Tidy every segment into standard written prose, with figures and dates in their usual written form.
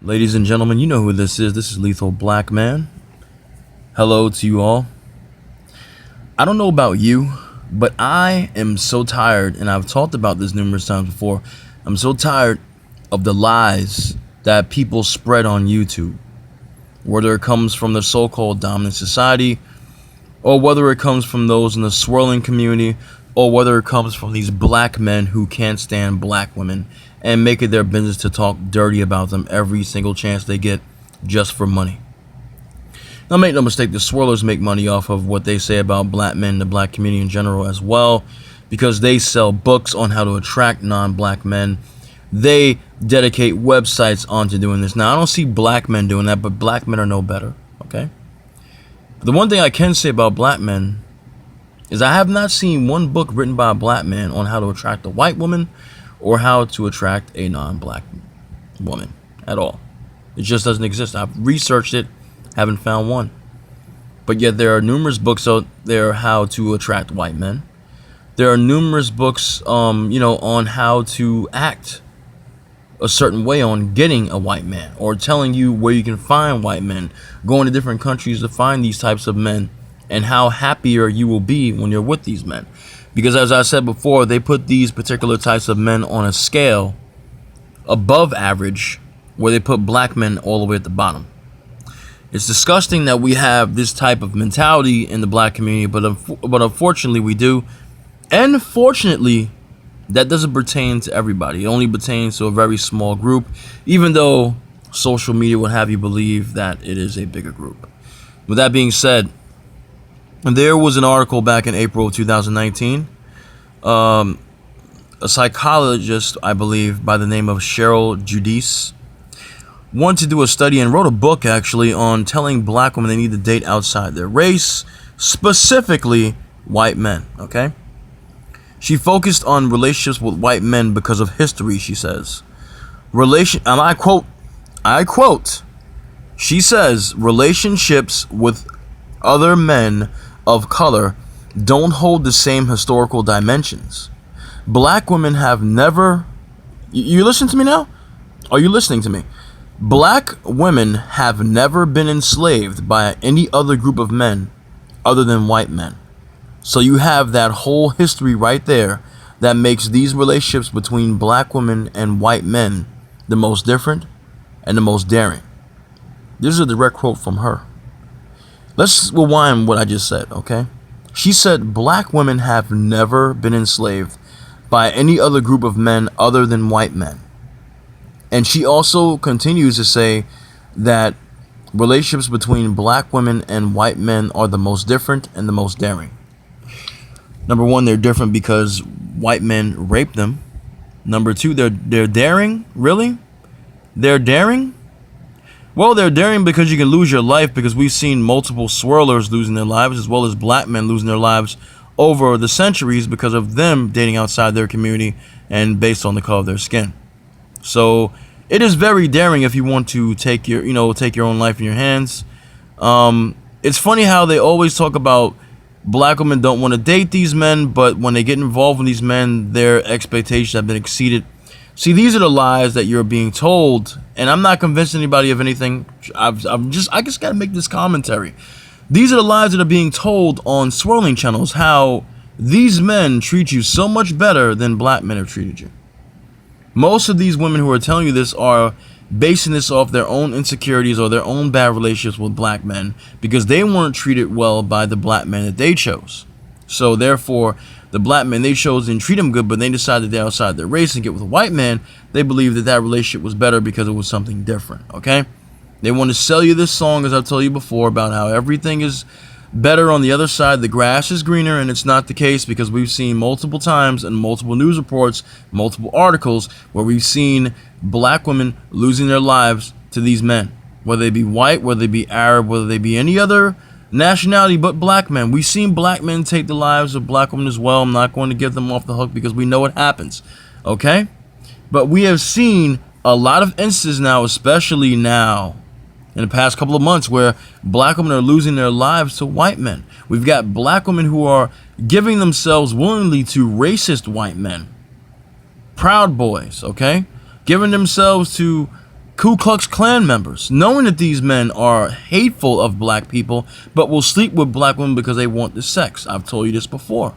Ladies and gentlemen, you know who this is. This is Lethal Black Man. Hello to you all. I don't know about you, but I am so tired, and I've talked about this numerous times before. I'm so tired of the lies that people spread on YouTube, whether it comes from the so-called dominant society, or whether it comes from those in the swirling community, or whether it comes from these black men who can't stand black women and make it their business to talk dirty about them every single chance they get just for money. Now, make no mistake, the swirlers make money off of what they say about black men, the black community in general as well, because they sell books on how to attract non-black men. They dedicate websites onto doing this. Now, I don't see black men doing that, but black men are no better, okay? The one thing I can say about black men is I have not seen one book written by a black man on how to attract a white woman or how to attract a non-black woman at all. It just doesn't exist. I've researched it, haven't found one. But yet there are numerous books out there how to attract white men. There are numerous books, on how to act a certain way on getting a white man, or telling you where you can find white men, going to different countries to find these types of men, and how happier you will be when you're with these men. Because as I said before, they put these particular types of men on a scale above average, where they put black men all the way at the bottom. It's disgusting that we have this type of mentality in the black community, but unfortunately we do. And fortunately, that doesn't pertain to everybody. It only pertains to a very small group, even though social media would have you believe that it is a bigger group. With that being said, there was an article back in April of 2019. A psychologist, I believe, by the name of Cheryl Giudice, wanted to do a study and wrote a book actually on telling black women they need to date outside their race, specifically white men, okay? She focused on relationships with white men because of history, she says. And I quote, she says, relationships with other men of color don't hold the same historical dimensions. Black women have never... You listen to me now? Are you listening to me? Black women have never been enslaved by any other group of men other than white men. So you have that whole history right there that makes these relationships between black women and white men the most different and the most daring. This is a direct quote from her. Let's rewind what I just said, okay? She said black women have never been enslaved by any other group of men other than white men. And she also continues to say that relationships between black women and white men are the most different and the most daring. Number one, they're different because white men rape them. Number two, they're daring. Really? They're daring? Well, they're daring because you can lose your life, because we've seen multiple swirlers losing their lives, as well as black men losing their lives over the centuries because of them dating outside their community and based on the color of their skin. So it is very daring if you want to take your own life in your hands. It's funny how they always talk about black women don't want to date these men, but when they get involved with these men, their expectations have been exceeded. See, these are the lies that you're being told, and I'm not convincing anybody of anything. I just got to make this commentary. These are the lies that are being told on swirling channels, how these men treat you so much better than black men have treated you. Most of these women who are telling you this are basing this off their own insecurities or their own bad relationships with black men, because they weren't treated well by the black men that they chose. So therefore, the black men they chose didn't treat them good, but they decided they're outside their race and get with a white man. They believe that relationship was better because it was something different, okay? They want to sell you this song, as I've told you before, about how everything is better on the other side, the grass is greener, and it's not the case, because we've seen multiple times in multiple news reports, multiple articles, where we've seen black women losing their lives to these men, whether they be white, whether they be Arab, whether they be any other nationality but black men. We've seen black men take the lives of black women as well. I'm not going to get them off the hook because we know it happens, okay? But we have seen a lot of instances now, especially now in the past couple of months, where black women are losing their lives to white men. We've got black women who are giving themselves willingly to racist white men, Proud Boys, okay? Giving themselves to Ku Klux Klan members, knowing that these men are hateful of black people, but will sleep with black women because they want the sex. I've told you this before.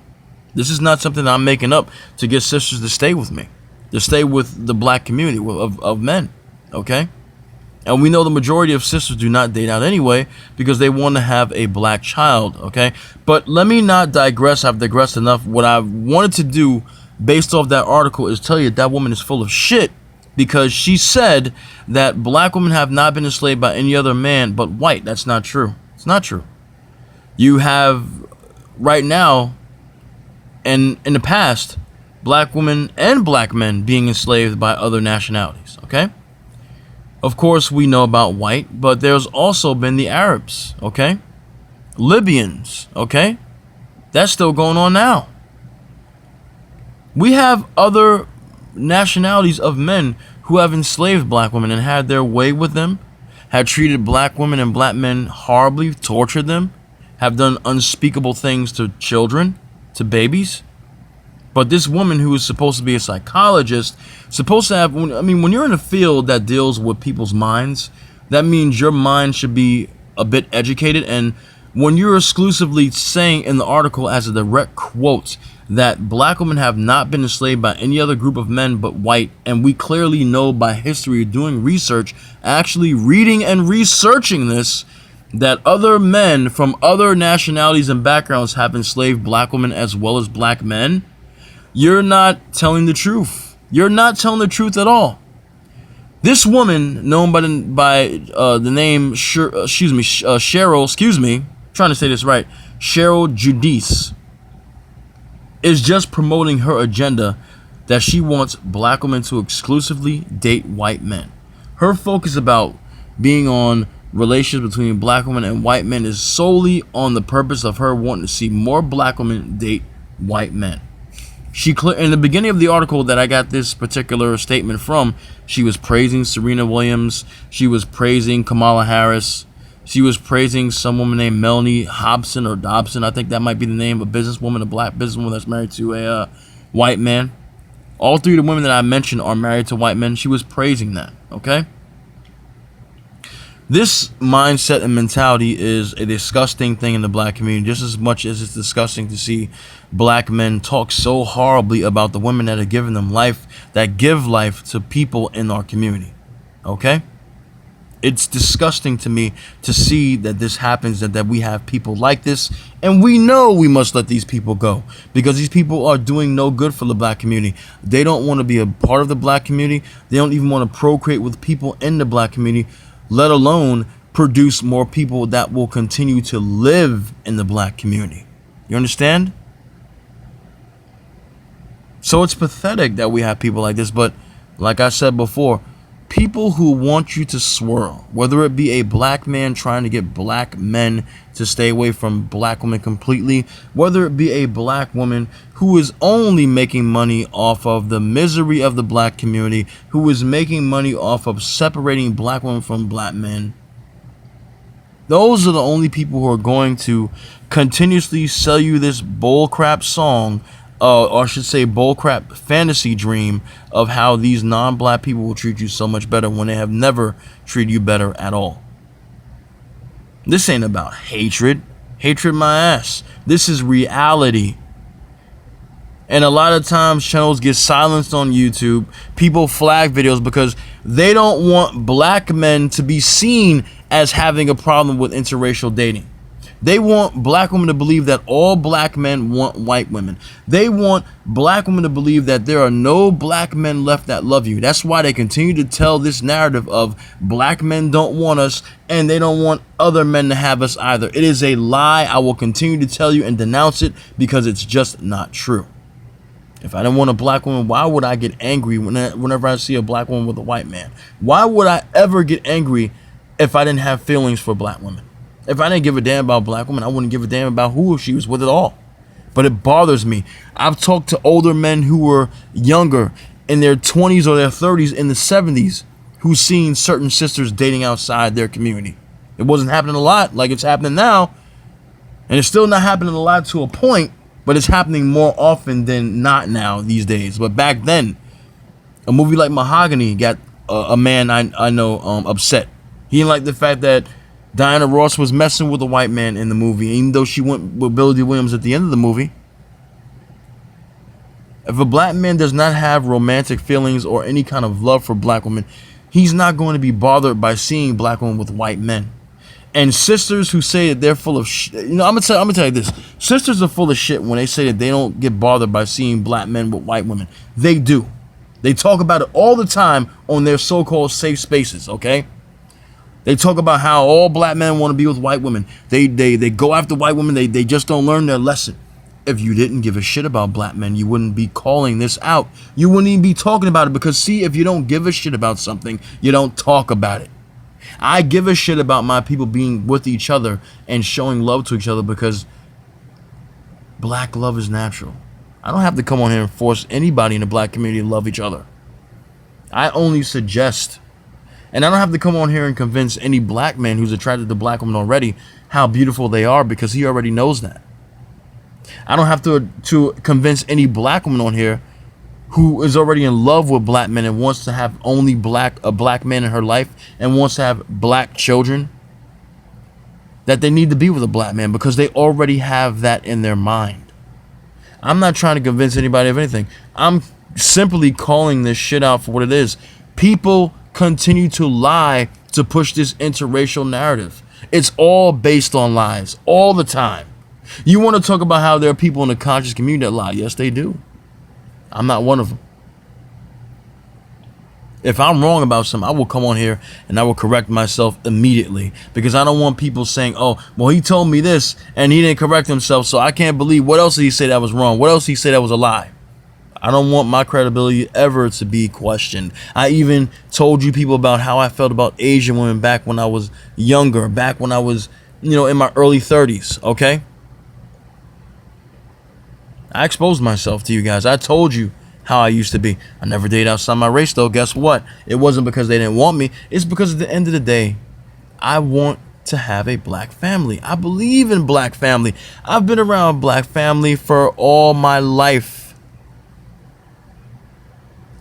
This is not something that I'm making up to get sisters to stay with me, to stay with the black community of men, okay? And we know the majority of sisters do not date out anyway because they want to have a black child, okay? But let me not digress. I've digressed enough. What I wanted to do based off that article is tell you that woman is full of shit, because she said that black women have not been enslaved by any other man but white. That's not true. It's not true. You have right now and in the past black women and black men being enslaved by other nationalities, okay? Of course, we know about white, but there's also been the Arabs, okay? Libyans, okay? That's still going on now. We have other nationalities of men who have enslaved black women and had their way with them, had treated black women and black men horribly, tortured them, have done unspeakable things to children, to babies. But this woman who is supposed to be a psychologist, supposed to have, I mean, when you're in a field that deals with people's minds, that means your mind should be a bit educated. And when you're exclusively saying in the article as a direct quote that black women have not been enslaved by any other group of men but white, and we clearly know by history, doing research, actually reading and researching this, that other men from other nationalities and backgrounds have enslaved black women as well as black men, you're not telling the truth. You're not telling the truth at all. This woman, known by the name Cheryl, trying to say this right, Cheryl Giudice, is just promoting her agenda that she wants black women to exclusively date white men. Her focus about being on relations between black women and white men is solely on the purpose of her wanting to see more black women date white men. In the beginning of the article that I got this particular statement from, she was praising Serena Williams. She was praising Kamala Harris. She was praising some woman named Melanie Hobson or Dobson. I think that might be the name of a businesswoman, a black businesswoman that's married to a white man. All three of the women that I mentioned are married to white men. She was praising that, okay? This mindset and mentality is a disgusting thing in the black community, just as much as it's disgusting to see black men talk so horribly about the women that are giving them life, that give life to people in our community, okay? It's disgusting to me to see that this happens, that we have people like this, and we know we must let these people go because these people are doing no good for the black community. They don't want to be a part of the black community. They don't even want to procreate with people in the black community, let alone produce more people that will continue to live in the black community. You understand? So it's pathetic that we have people like this, but like I said before, people who want you to swirl, whether it be a black man trying to get black men to stay away from black women completely, whether it be a black woman who is only making money off of the misery of the black community, who is making money off of separating black women from black men, those are the only people who are going to continuously sell you this bullcrap song, or I should say bullcrap fantasy dream of how these non-black people will treat you so much better when they have never treated you better at all. This ain't about hatred. Hatred my ass. This is reality. And a lot of times channels get silenced on YouTube. People flag videos because they don't want black men to be seen as having a problem with interracial dating. They want black women to believe that all black men want white women. They want black women to believe that there are no black men left that love you. That's why they continue to tell this narrative of black men don't want us and they don't want other men to have us either. It is a lie. I will continue to tell you and denounce it because it's just not true. If I didn't want a black woman, why would I get angry whenever I see a black woman with a white man? Why would I ever get angry if I didn't have feelings for black women? If I didn't give a damn about black women, I wouldn't give a damn about who she was with at all. But it bothers me. I've talked to older men who were younger, in their 20s or their 30s, in the 70s, who've seen certain sisters dating outside their community. It wasn't happening a lot like it's happening now. And it's still not happening a lot to a point, but it's happening more often than not now these days. But back then, a movie like Mahogany got a man I know upset. He didn't like the fact that Diana Ross was messing with a white man in the movie, even though she went with Billy Dee Williams at the end of the movie. If a black man does not have romantic feelings or any kind of love for black women, he's not going to be bothered by seeing black women with white men. And sisters who say that they're full of shit, I'm gonna tell you this: sisters are full of shit when they say that they don't get bothered by seeing black men with white women. They do. They talk about it all the time on their so-called safe spaces. Okay. They talk about how all black men want to be with white women. They go after white women. They just don't learn their lesson. If you didn't give a shit about black men, you wouldn't be calling this out. You wouldn't even be talking about it, because see, if you don't give a shit about something, you don't talk about it. I give a shit about my people being with each other and showing love to each other, because black love is natural. I don't have to come on here and force anybody in the black community to love each other. I only suggest. And I don't have to come on here and convince any black man who's attracted to black women already how beautiful they are, because he already knows that. I don't have to convince any black woman on here who is already in love with black men and wants to have only a black man in her life and wants to have black children that they need to be with a black man, because they already have that in their mind. I'm not trying to convince anybody of anything. I'm simply calling this shit out for what it is. People continue to lie to push this interracial narrative. It's all based on lies all the time. You want to talk about how there are people in the conscious community that lie? Yes, they do. I'm not one of them. If I'm wrong about something, I will come on here and I will correct myself immediately, because I don't want people saying, oh, well, he told me this and he didn't correct himself, so I can't believe. What else did he say that was wrong? What else did he say that was a lie? I don't want my credibility ever to be questioned. I even told you people about how I felt about Asian women back when I was younger, back when I was, in my early 30s, okay? I exposed myself to you guys. I told you how I used to be. I never dated outside my race, though. Guess what? It wasn't because they didn't want me. It's because at the end of the day, I want to have a black family. I believe in black family. I've been around black family for all my life.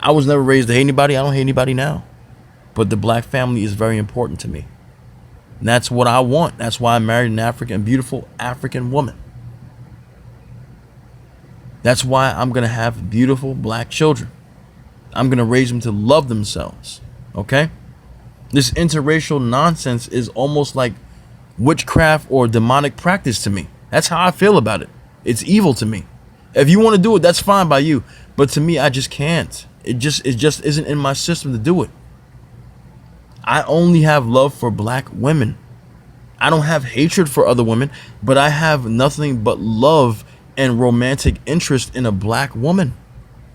I was never raised to hate anybody. I don't hate anybody now. But the black family is very important to me. And that's what I want. That's why I married an beautiful African woman. That's why I'm going to have beautiful black children. I'm going to raise them to love themselves. Okay? This interracial nonsense is almost like witchcraft or demonic practice to me. That's how I feel about it. It's evil to me. If you want to do it, that's fine by you. But to me, I just can't. It just isn't in my system to do it. I only have love for black women. I don't have hatred for other women, but I have nothing but love and romantic interest in a black woman.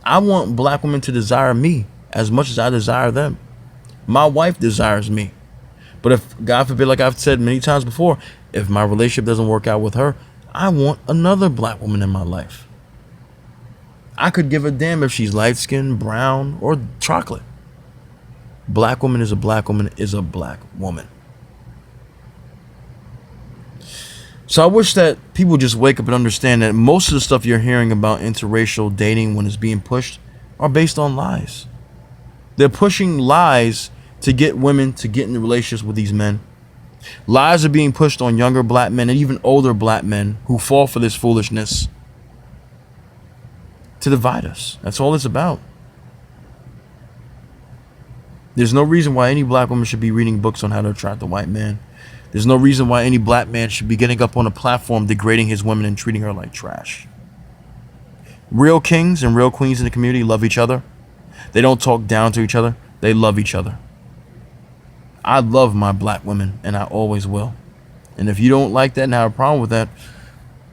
I want black women to desire me as much as I desire them. My wife desires me. But if, God forbid, like I've said many times before, if my relationship doesn't work out with her, I want another black woman in my life. I could give a damn if she's light-skinned, brown, or chocolate. Black woman is a black woman is a black woman. So I wish that people just wake up and understand that most of the stuff you're hearing about interracial dating when it's being pushed are based on lies. They're pushing lies to get women to get into relationships with these men. Lies are being pushed on younger black men and even older black men who fall for this foolishness to divide us. That's all it's about. There's no reason why any black woman should be reading books on how to attract a white man. There's no reason why any black man should be getting up on a platform degrading his women and treating her like trash. Real kings and real queens in the community love each other. They don't talk down to each other. They love each other. I love my black women, and I always will. And if you don't like that and have a problem with that,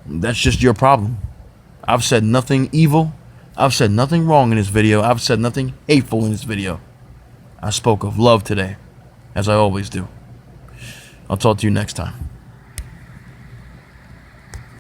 that's just your problem. I've said nothing evil. I've said nothing wrong in this video. I've said nothing hateful in this video. I spoke of love today, as I always do. I'll talk to you next time.